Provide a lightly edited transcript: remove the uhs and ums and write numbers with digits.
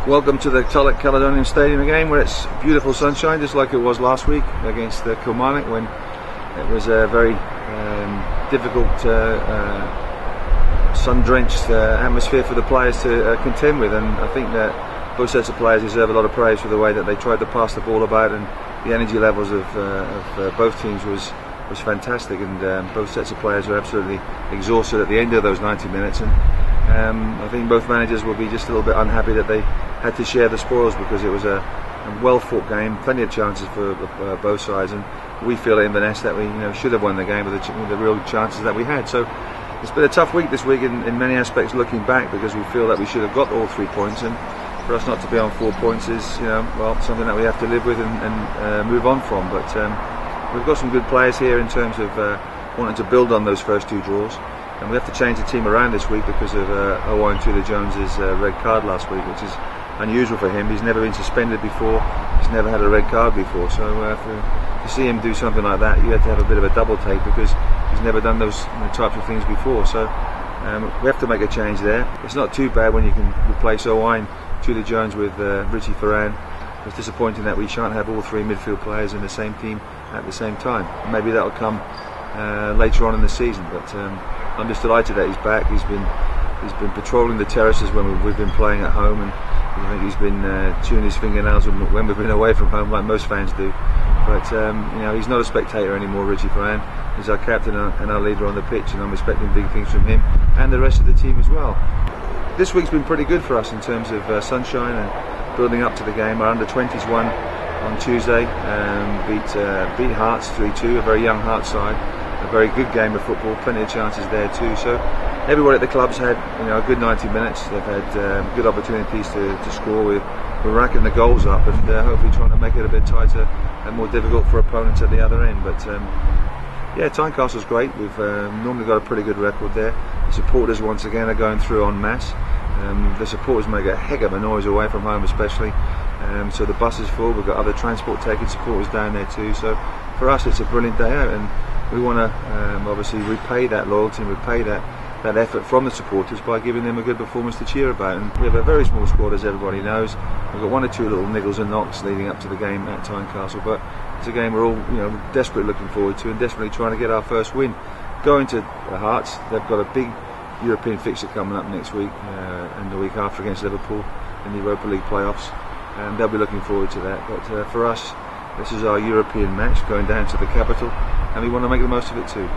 Welcome to the Clydesdale Caledonian Stadium again, where it's beautiful sunshine, just like it was last week against Kilmarnock, when it was a very difficult, sun-drenched atmosphere for the players to contend with. And I think that both sets of players deserve a lot of praise for the way that they tried to pass the ball about, and the energy levels of both teams was fantastic. And both sets of players were absolutely exhausted at the end of those 90 minutes. And I think both managers will be just a little bit unhappy that they had to share the spoils, because it was a well-fought game, plenty of chances for both sides, and we feel at Inverness that we should have won the game with the real chances that we had. So it's been a tough week this week in many aspects, looking back, because we feel that we should have got all 3 points, and for us not to be on 4 points is something that we have to live with and move on from. But we've got some good players here in terms of wanting to build on those first 2 draws. And we have to change the team around this week because of Owain Jones's red card last week, which is unusual for him. He's never been suspended before, he's never had a red card before, so to see him do something like that, you have to have a bit of a double take, because he's never done those types of things before. So we have to make a change there. It's not too bad when you can replace Owain Jones with Richie Ferran. It's disappointing that we shan't have all 3 midfield players in the same team at the same time. Maybe that'll come later on in the season, but I'm just delighted that he's back. He's been patrolling the terraces when we've been playing at home, and I think he's been chewing his fingernails when we've been away from home, like most fans do. But he's not a spectator anymore, Richie Ferran. He's our captain and our leader on the pitch, and I'm expecting big things from him and the rest of the team as well. This week's been pretty good for us in terms of sunshine and building up to the game. Our under-20s won on Tuesday, beat Hearts 3-2, a very young Hearts side. A very good game of football, plenty of chances there too. So everybody at the club's had a good 90 minutes. They've had good opportunities to score. We're racking the goals up, and hopefully trying to make it a bit tighter and more difficult for opponents at the other end. But yeah, Tynecastle's great. We've normally got a pretty good record there. The supporters once again are going through en masse. The supporters make a heck of a noise away from home, especially. So the bus is full. We've got other transport taking supporters down there too. So for us, it's a brilliant day out, and we want to obviously repay that loyalty and repay that effort from the supporters by giving them a good performance to cheer about. And we have a very small squad, as everybody knows. We've got 1 or 2 little niggles and knocks leading up to the game at Tynecastle, but it's a game we're all desperately looking forward to, and desperately trying to get our first win. Going to the Hearts, they've got a big European fixture coming up next week and the week after against Liverpool in the Europa League playoffs, and they'll be looking forward to that. But for us, this is our European match, going down to the capital, and we want to make the most of it too.